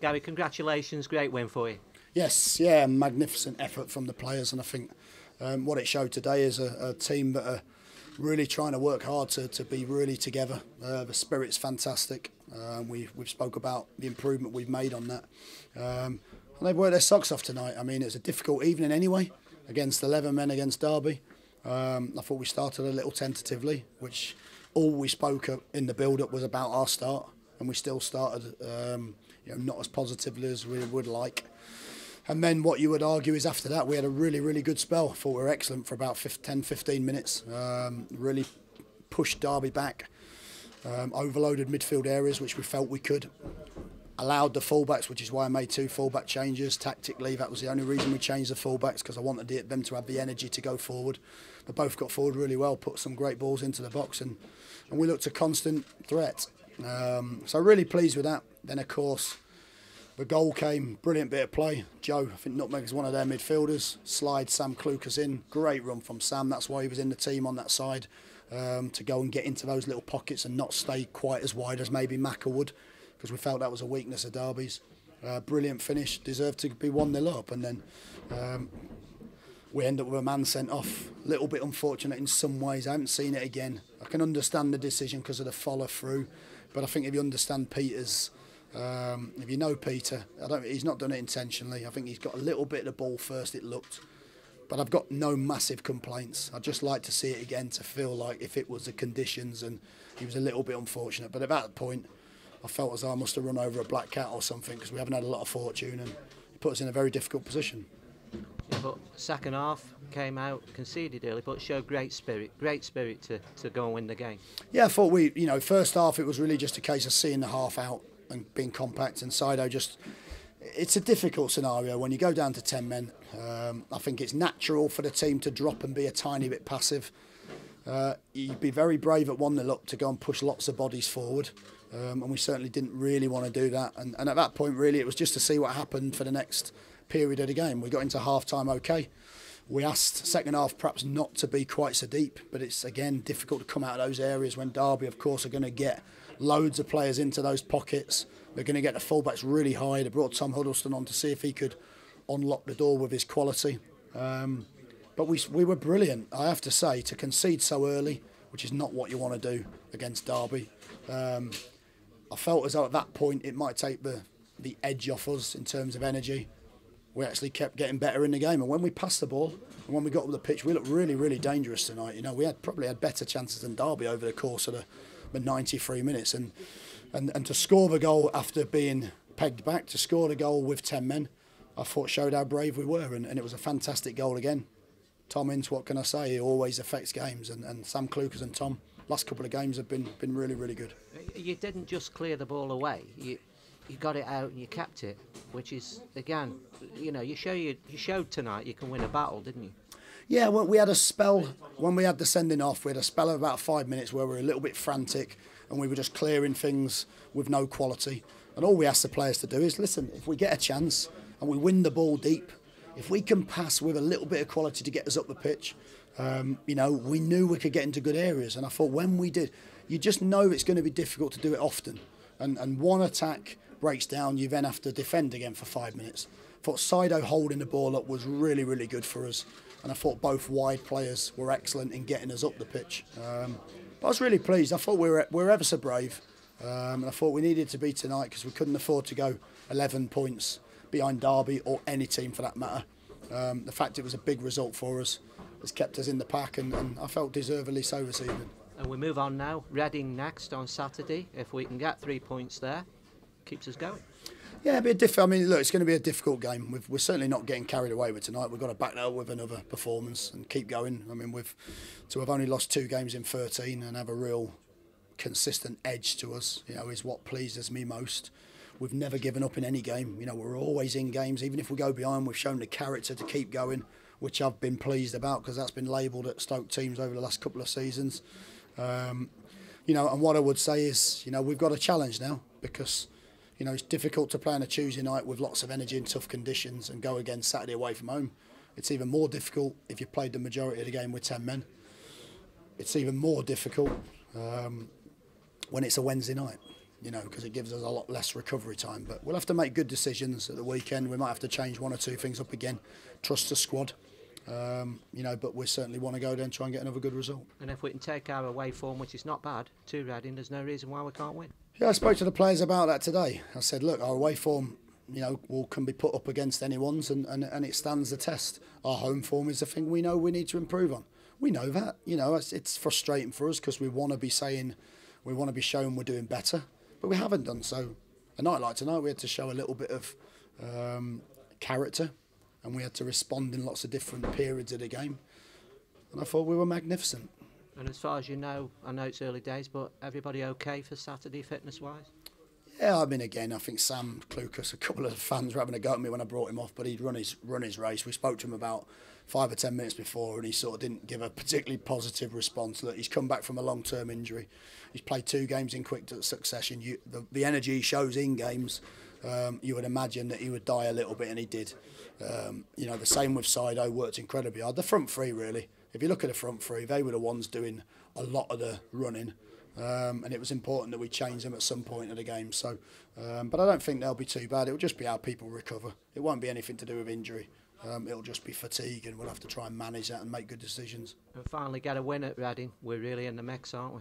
Gary, congratulations, great win for you. Yes, yeah, magnificent effort from the players, and I think what it showed today is a team that are really trying to work hard to be really together. The spirit's fantastic. We've spoke about the improvement we've made on that. And they've worked their socks off tonight. I mean, it's a difficult evening anyway, against 11 men against Derby. I thought we started a little tentatively, which all we spoke in the build-up was about our start, and we still started not as positively as we would like. And then what you would argue is after that we had a really, really good spell. I thought we were excellent for about 10-15 minutes. Really pushed Derby back, overloaded midfield areas, which we felt we could. Allowed the fullbacks, which is why I made 2 fullback changes tactically. That was the only reason we changed the fullbacks, because I wanted them to have the energy to go forward. They both got forward really well, put some great balls into the box, and we looked a constant threat. So really pleased with that. Then of course the goal came, brilliant bit of play. Joe, I think Nutmeg is one of their midfielders, slides Sam Klukas in, great run from Sam. That's why he was in the team on that side, to go and get into those little pockets and not stay quite as wide as maybe Macca would, because we felt that was a weakness of Derby's. Brilliant finish, deserved to be 1-0 up, and then we end up with a man sent off. A little bit unfortunate in some ways. I haven't seen it again. I can understand the decision because of the follow through, but I think if you understand Peter's, if you know Peter, he's not done it intentionally. I think he's got a little bit of the ball first, it looked. But I've got no massive complaints. I'd just like to see it again to feel like if it was the conditions, and he was a little bit unfortunate. But at that point, I felt as though I must have run over a black cat or something, because we haven't had a lot of fortune, and it put us in a very difficult position. Yeah, but second half came out, conceded early, but showed great spirit to go and win the game. Yeah, I thought first half it was really just a case of seeing the half out and being compact, and Sido it's a difficult scenario when you go down to 10 men. I think it's natural for the team to drop and be a tiny bit passive. You'd be very brave at 1-0 up to go and push lots of bodies forward, and we certainly didn't really want to do that. And at that point, really, it was just to see what happened for the next period of the game. We got into half-time okay. We asked second half perhaps not to be quite so deep, but it's, again, difficult to come out of those areas when Derby, of course, are going to get loads of players into those pockets. They're going to get the fullbacks really high. They brought Tom Huddleston on to see if he could unlock the door with his quality. But we were brilliant, I have to say, to concede so early, which is not what you want to do against Derby. I felt as though at that point it might take the edge off us in terms of energy. We actually kept getting better in the game, and when we passed the ball and when we got up the pitch, we looked really, really dangerous tonight. We probably had better chances than Derby over the course of the 93 minutes, and to score the goal after being pegged back, to score the goal with 10 men, I thought showed how brave we were, and it was a fantastic goal again. Tom Ince, what can I say? He always affects games, and Sam Klukas and Tom, last couple of games have been really, really good. You didn't just clear the ball away. You got it out and you kept it, which is, again, you showed tonight you can win a battle, didn't you? Yeah, well, we had a spell when we had the sending off. We had a spell of about 5 minutes where we were a little bit frantic and we were just clearing things with no quality. And all we asked the players to do is, listen, if we get a chance and we win the ball deep, if we can pass with a little bit of quality to get us up the pitch, we knew we could get into good areas. And I thought when we did, you just know it's going to be difficult to do it often. And one attack breaks down, you then have to defend again for 5 minutes. I thought Sido holding the ball up was really, really good for us. And I thought both wide players were excellent in getting us up the pitch. But I was really pleased. I thought we were ever so brave. And I thought we needed to be tonight because we couldn't afford to go 11 points behind Derby or any team for that matter. The fact it was a big result for us has kept us in the pack, and I felt deservedly so this evening. And we move on now. Reading next on Saturday. If we can get 3 points there, keeps us going. Yeah, it'll be I mean, look, it's going to be a difficult game. We're certainly not getting carried away with tonight. We've got to back that up with another performance and keep going. I mean, to have only lost 2 games in 13 and have a real consistent edge to us, is what pleases me most. We've never given up in any game. We're always in games. Even if we go behind, we've shown the character to keep going, which I've been pleased about because that's been labelled at Stoke teams over the last couple of seasons. And what I would say is, we've got a challenge now because, it's difficult to play on a Tuesday night with lots of energy in tough conditions and go again Saturday away from home. It's even more difficult if you played the majority of the game with 10 men. It's even more difficult when it's a Wednesday night. because it gives us a lot less recovery time. But we'll have to make good decisions at the weekend. We might have to change one or two things up again, trust the squad. But we certainly want to go there and try and get another good result. And if we can take our away form, which is not bad, to Reading, there's no reason why we can't win. Yeah, I spoke to the players about that today. I said, look, our away form, can be put up against anyone's, and it stands the test. Our home form is the thing we know we need to improve on. We know that. It's frustrating for us because we want to be showing we're doing better, but we haven't done so. A night like tonight, we had to show a little bit of character, and we had to respond in lots of different periods of the game. And I thought we were magnificent. And as far as you know, I know it's early days, but everybody okay for Saturday fitness-wise? Yeah, I think Sam Klukas, a couple of fans were having a go at me when I brought him off, but he'd run his race. We spoke to him about 5 or 10 minutes before, and he sort of didn't give a particularly positive response. Look, he's come back from a long-term injury. He's played 2 games in quick succession. The energy he shows in games, you would imagine that he would die a little bit, and he did. The same with Sido, worked incredibly hard. The front three, really. If you look at the front three, they were the ones doing a lot of the running. And it was important that we change them at some point of the game. So, but I don't think they'll be too bad. It'll just be how people recover. It won't be anything to do with injury. It'll just be fatigue, and we'll have to try and manage that and make good decisions. And finally get a win at Reading. We're really in the mix, aren't we?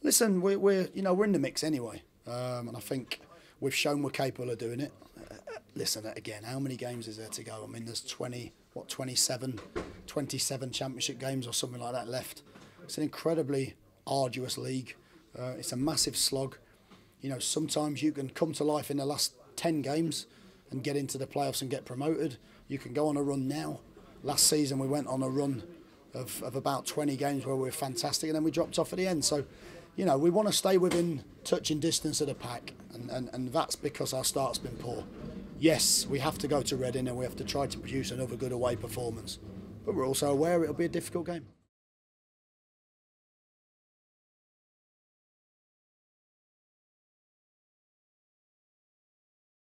Listen, we're in the mix anyway, and I think we've shown we're capable of doing it. Listen, again, how many games is there to go? I mean, there's 27 championship games or something like that left. It's an incredibly arduous league. It's a massive slog. Sometimes you can come to life in the last 10 games and get into the playoffs and get promoted. You can go on a run now. Last season we went on a run of about 20 games where we were fantastic, and then we dropped off at the end. So, we want to stay within touching distance of the pack, and that's because our start's been poor. Yes, we have to go to Reading and we have to try to produce another good away performance, but we're also aware it'll be a difficult game.